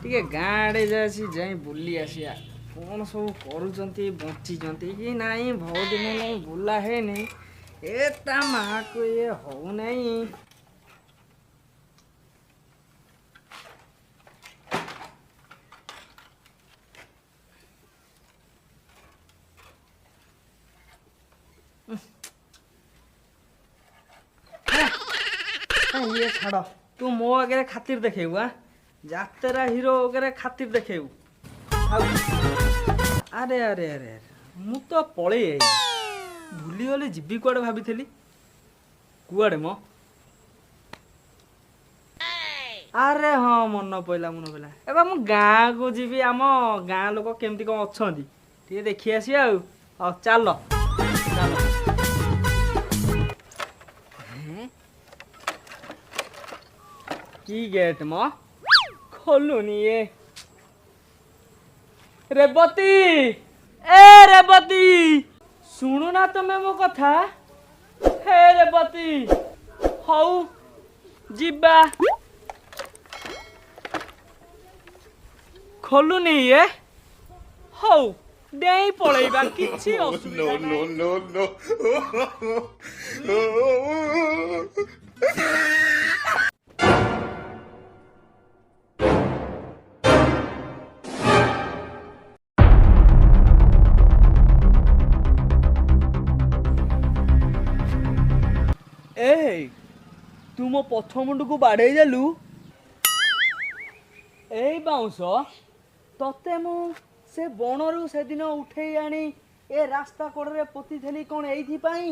टिके गाँ आड़े जाई बुली आसिया कौन सब करुचंती बंचिचंती कि नाई बहुत दिन नहीं बुला है नहीं एता माँ को ये हो नहीं। ये छाड़ तू मो आगे खातिर देखेबू जातेरा हीरो वगैरह खातिर देखेबू। अरे अरे अरे मु तो पलि भूली गली जीवी कुआडे भाभी कुआडे मो अरे हाँ मन पइला एबा मु गाँ को जीवी आम गाँ लोक केमती कौन अच्छा टे देखी आसी आ चल की गेट म खोलुनी ये रेवती ए रेवती सुनु ना तुम्हें मो कथा हे रेवती हौ जिबा खोलुनी ये हौ डेई पळेबा किछि असुविधा नो ए तू मो पछ मुंड को बाड़े जालु ए बाउंस तते मु से बनरू से दिन उठे आनी ए रास्ता कोड़े पोती थेली कौन एथि पाई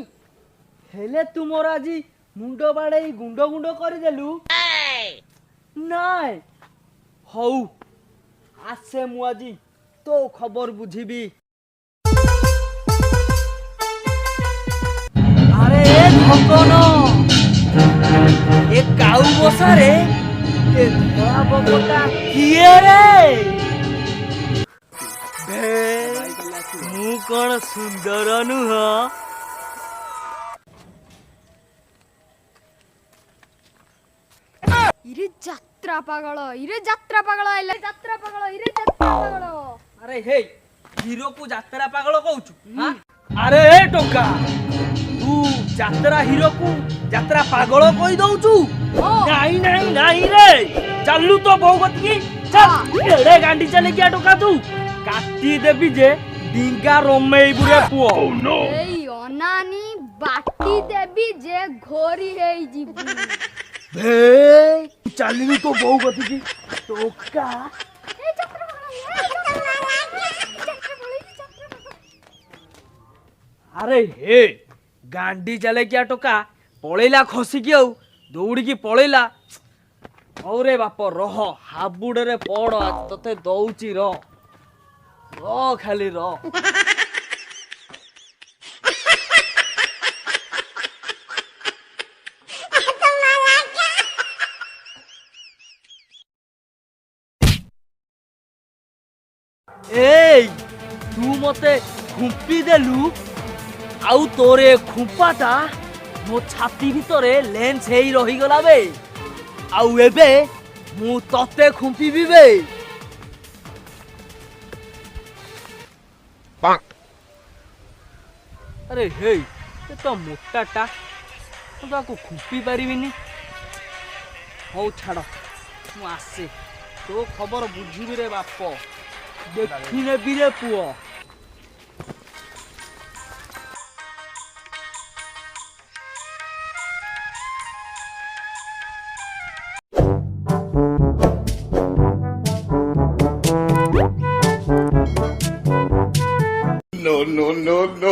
हेले तू मोर आज मुंड बाड़े गुंड गुंड कर देलु नाय हौ आसे मु आज तो खबर बुझीबी। अरे भगवान ए काऊ बसा रे ए धरा बबटा किए रे मु कौन सुंदर नुह इरे यात्रा पागल आइला यात्रा पागल इरे यात्रा पागल। अरे हे हीरो को यात्रा पागल कहूचु हां अरे ए टोका तू यात्रा हीरो को यात्रा पागल कहि दउचु नहीं नहीं नहीं रे चलू तो बहुगत की चल एड़े गांडी चले क्या टोका तू काटी देबी जे डिंगा रोमेई बुरे पुओ एई अनानी बाटी देबी जे घोरी हेई जीबू बे चलनी तो बहुगत की टोका अरे हे गांडी चले क्या टोका पळेला खसी की दौड़ी की पळेला औरे बाप रह हाबुडे रे पड़ तते दउची र खाली र ए तू मते खुंपी देलु आउ तोरे खुंपाटा मो छाती भितरे लेंस हेई रही गला बे आउ एबे मु तते खुंपी बे अरे हे ये तो मोटाटा तो खुंपी पारिबिनी हौ छाड़ मु आसे तो खबर बुझिबी रे बाप देखी नेबी रे पुओ no.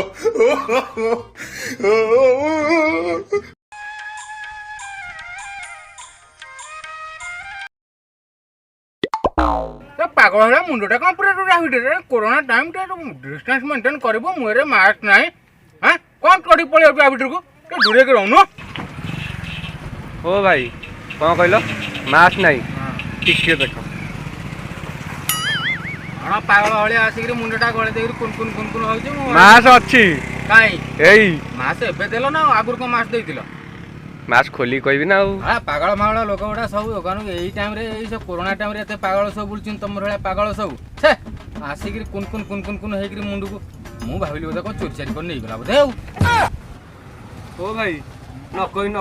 पागल है मुंडा कौन पूरा टूटा कोरोना टाइम डिस्टेंस मेंटेन कर मुहरे मास्क ना हाँ कौन कड़ी पड़े भितर को दूरे के रहनु ओ भाई कौन कहल मास्क नहीं टिके देख हाँ पागल भाई आसिक मुंडा गले देख कुन कुन कुन कुन हो मास्क अच्छी काई एई मास्क एबे देलो ना आगुर को मास्क देइतिलो ମାସ୍କ ଖୋଲି କହିବି ନା ଆଉ। ପାଗଳ ମାଗଳ ଲୋକ ଗୁଡ଼ା ସବୁ ଦୋକାନକୁ ଏଇ ଟାଇମ୍ରେ ଏଇ ସବୁ କୋରୋନା ଟାଇମ୍ରେ ଏତେ ପାଗଳ ସବୁ ବୁଲୁଛନ୍ତି ତମର ଭଳିଆ ପାଗଳ ସବୁ। ଛେ ଆସିକିରି କୁନ ହେଇକିରି ମୁଣ୍ଡକୁ ମୁଁ ଭାବିଲି ବୋଧେ କ'ଣ ଚୋରି ଚାରି କରି ନେଇଗଲା ବୋଧେ ଆଉ। ଓ ଭାଇ ନ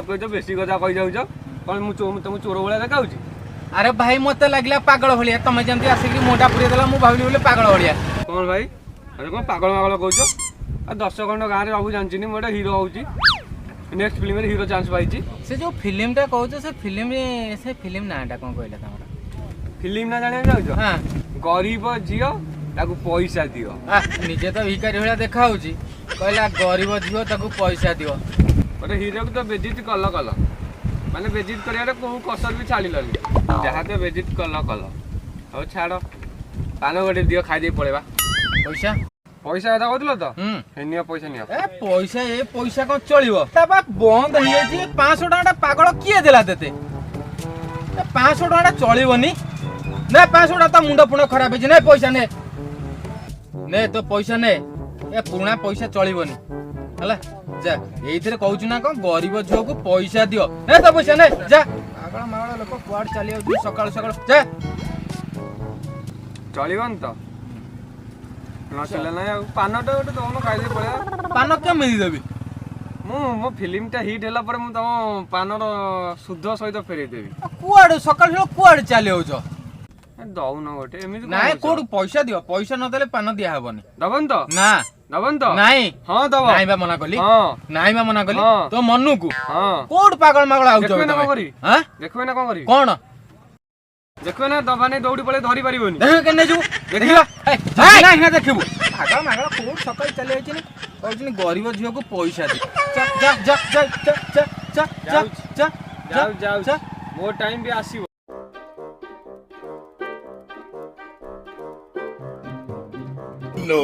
କହି ତ ବେଶୀ କଥା କହିଯାଉଛ। କ'ଣ ମୁଁ ତମକୁ ଚୋର ଭଳିଆ ଦେଖାଉଛି? ଆରେ ଭାଇ ମତେ ଲାଗିଲା ପାଗଳ ଭଳିଆ, ତମେ ଯେମିତି ଆସିକିରି ମୁଣ୍ଡା ପୁରେଇ ଦେଲା ମୁଁ ଭାବିଲି ବୋଲେ ପାଗଳ ଭଳିଆ। କ'ଣ ଭାଇ ଆରେ କ'ଣ ପାଗଳ କହୁଛ? ଆଉ 10 ଖଣ୍ଡ ଗାଁରେ ସବୁ ଜାଣିଛନ୍ତି ମୁଁ ଗୋଟେ ହିରୋ ହେଉଛି। ନେକ୍ସଟ ଫିଲ୍ମରେ ହିରୋ ଚାନ୍ସ ପାଇଛି। ସେ ଯୋଉ ଫିଲ୍ମଟା କହୁଛ ସେ ଫିଲ୍ମ ନାଁଟା କ'ଣ କହିଲା ତମର? ଫିଲ୍ମ ନା ଜାଣିବାକୁ ଚାହୁଁଛ? ହଁ ଗରିବ ଝିଅ ତାକୁ ପଇସା ଦିଅ। ନିଜେ ତ ଭିକାରୀ ଭଳିଆ ଦେଖା ହଉଛି, କହିଲା ଗରିବ ଝିଅ ତାକୁ ପଇସା ଦିଅ। ଗୋଟେ ହିରୋକୁ ତ ବେଜିତ କଲ ମାନେ ବେଜିତ କରିବାରେ କୋଉ କସର ବି ଛାଡ଼ିଲନି। ଯାହା ତ ବେଜିତ କଲ ହଉ ଛାଡ଼, ପାନ ଗୋଟେ ଦିଅ ଖାଇଦେଇ ପଳେଇବା। ପଇସା କଥା କହୁଥିଲ ତ? ନିଅ ପଇସା ନିଅ। ପଇସା କ'ଣ ଚଳିବ? ତା ବା ବନ୍ଦ ହେଇଯାଇଛି। 500 ଟଙ୍କାଟା ପାଗଳ କିଏ ଦେଲା ତତେ? 500 ଟଙ୍କାଟା ଚଳିବନି। ନେ 500 ଟଙ୍କା, ତା ମୁଣ୍ଡ ପୁଣ ଖରାପ ହେଇଛି। ନେ ପଇସା ନେ ତୋ ପଇସା ନେ। ଏ ପୁରୁଣା ପଇସା ଚଳିବନି ହେଲା। ଯା ଏଇଥିରେ କହୁଛୁ ନା କ'ଣ ଗରିବ ଝିଅକୁ ପଇସା ଦିଅ। ନେ ତୋ ପଇସା ନେ ଯା। ପାଗଳ ମାଗଳ ଲୋକ କୁଆଡେ ଚାଲି ଯାଉଛି ସକାଳୁ ଯା। ଚଳିବନି ତ? ନଚଳିଲେ ନାହିଁ ଆଉ। ପାନଟା ଗୋଟେ ଦଉନ ଖାଇଦେଇ ପଳେଇବା। ପାନ କେମିତି ଦେବି? ମୋ ଫିଲ୍ମଟା ହିଟ୍ ହେଲା ପରେ ମୁଁ ତମ ପାନର ସୁଧ ସହିତ ଫେରେଇ ଦେବି। କୁଆଡେ ସକାଳୁ କୁଆଡେ ଚାଲି ଯାଉଛ? ଦଉନ ଗୋଟେ ଏମିତି? ନାଇଁ କୋଉଠୁ ପଇସା ଦିଅ। ପଇସା ନଦେଲେ ପାନ ଦିଆ ହବନି। ଦବନି ତ? ନା ଦବନି ତ? ନାଇଁ। ହଁ ଦବ। ନାଇଁ ବା ମନା କଲି। ନାଇଁ ବା ମନା କଲି। ହଁ। ତୋ ମନକୁ ହଁ। କୋଉଠୁ ପାଗଳ ମାଗଳ ଆଉଛ? ଦେଖିବେ ନା କ'ଣ କରିବି? କଣ ଦେଖିବେ ନା ଦବା ନେଇ ଦୌଡ଼ି ପଳେଇ ଧରି ପାରିବନି। କେନେ ଯିବୁ? ଦେଖିବା ଦେଖିବୁ। ପାଗଳ ମାଗଳ କୋଉଠୁ ସକାଳୁ ଚାଲି ଯାଇଛି କହୁଛନ୍ତି ଗରିବ ଝିଅକୁ ପଇସା ଦେ। ଯାଉ ମୋ ଟାଇମ୍ ବି ଆସିବ। No.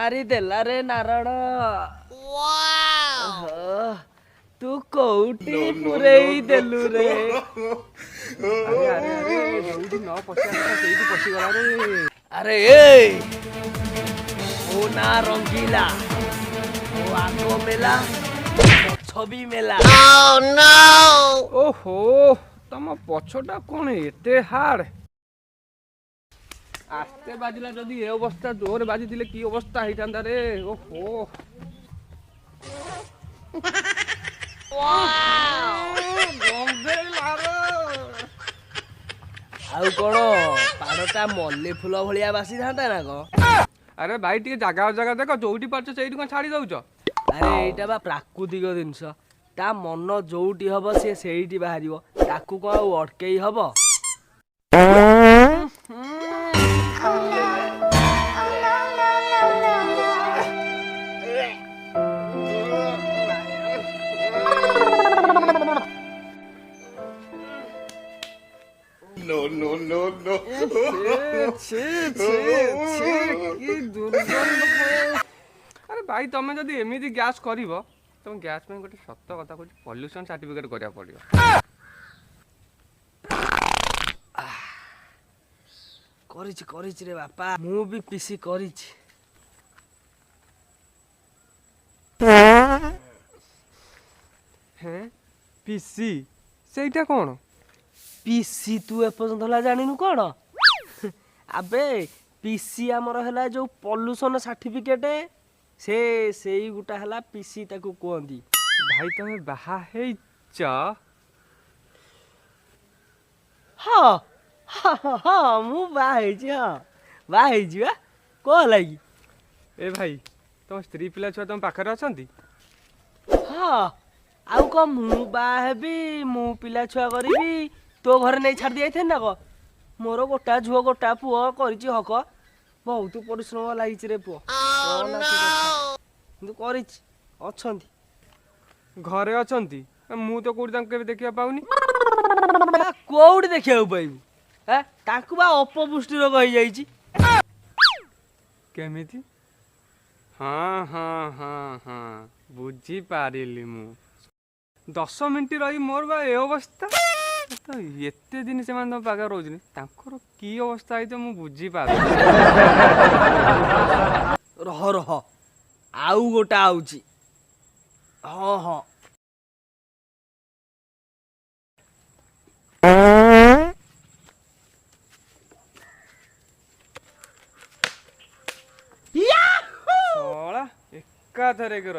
ମାରିଦେଲା ରେ ନାରଣ। ତୁ କୋଉଠି ପୁରେଇ ଦେଲୁ ରେ? ଯୋଉଠି ନ ପଶିବା କଥା ସେଇଠି ପଶିଗଲା ରେ। ଆରେ ମୋ ନା ରଙ୍ଗିଲା, ମୋ ଆଗ ମେଲା ପଛ ବି ମେଲା। ଓହୋ ତମ ପଛଟା କ'ଣ ଏତେ ହାର୍ଡ? ଆସ୍ତେ ବାଜିଲା ଯଦି ଏ ଅବସ୍ଥା, ଜୋରେ ବାଜିଥିଲେ କି ଅବସ୍ଥା ହେଇଥାନ୍ତା ରେ। ଓହୋ ଆଉ କ'ଣ ପାଡ଼ଟା ମଲ୍ଲି ଫୁଲ ଭଳିଆ ବାସିଥାନ୍ତା ନା କ'ଣ? ଆରେ ଭାଇ ଟିକେ ଜାଗା ଦେଖ, ଯୋଉଠି ପାରୁଛ ସେଇଠି କ'ଣ ଛାଡ଼ି ଦଉଛ? ଆରେ ଏଇଟା ବା ପ୍ରାକୃତିକ ଜିନିଷ। ତା ମନ ଯୋଉଠି ହବ ସେ ସେଇଠି ବାହାରିବ। ତାକୁ କ'ଣ ଆଉ ଅଟକେଇ ହବ? No. ଆରେ ଭାଇ ତମେ ଯଦି ଏମିତି ଗ୍ୟାସ୍ କରିବ, ତମେ ଗ୍ୟାସ୍ ପାଇଁ ଗୋଟେ ସତ କଥା କହୁଛି, ପଲ୍ୟୁସନ ସାର୍ଟିଫିକେଟ୍ କରିବାକୁ ପଡ଼ିବ। କରିଛି ରେ ବାପା, ମୁଁ ବି ପିସି କରିଛି। ପିସି ସେଇଟା କ'ଣ? ପିସି ତୁ ଏପର୍ଯ୍ୟନ୍ତ ହେଲା ଜାଣିନୁ କ'ଣ? ଆବେ ପିସି ଆମର ହେଲା ଯୋଉ ପଲ୍ୟୁସନ ସାର୍ଟିଫିକେଟ, ସେଇ ଗୋଟା ହେଲା ପିସି ତାକୁ କୁହନ୍ତି। ଭାଇ ତମେ ବାହା ହେଇଛ? ହଁ ମୁଁ ବାହା ହେଇଛି। ବାହା ହେଇଛି ବା, କ'ଣ ହେଲା କି? ଏ ଭାଇ ତମ ସ୍ତ୍ରୀ ପିଲା ଛୁଆ ତମ ପାଖରେ ଅଛନ୍ତି? ହଁ ଆଉ କଣ ମୁଁ ବାହା ହେବି ମୁଁ ପିଲା ଛୁଆ କରିବି ତୋ ଘରେ ନେଇ ଛାଡ଼ି ଦେଇଥାନ୍ତି ନା କଣ ମୋର ଗୋଟା ଝୁଅ ଗୋଟା ପୁଅ କରିଛି ହକ ବହୁତ ପରିଶ୍ରମ ଲାଗିଛି ରେ ପୁଅ କିନ୍ତୁ କରିଛି ଅଛନ୍ତି ଘରେ ଅଛନ୍ତି ମୁଁ ତ କୋଉଠି ତାଙ୍କୁ କେବେ ଦେଖିବା ପାଉନି। କୋଉଠି ଦେଖିବାକୁ ପାଇବୁ ତାଙ୍କୁ ବା ଅପପୁଷ୍ଟି ରୋଗ ହେଇଯାଇଛି। କେମିତି? ହଁ ହଁ ହଁ ହଁ ବୁଝିପାରିଲି ମୁଁ 10 ମିନିଟ୍ ରହି ମୋର ବା ଏ ଅବସ୍ଥା ତ ଏତେ ଦିନ ସେମାନେ ତମ ପାଖରେ ରହୁଛନ୍ତି ତାଙ୍କର କି ଅବସ୍ଥା ହେଇଥିବ ମୁଁ ବୁଝିପାରୁନି। ରହ ରହ ଆଉ ଗୋଟା ଆଉଛି ହଁ ହଁ ଶଳା ଏକାଥରେ ରହି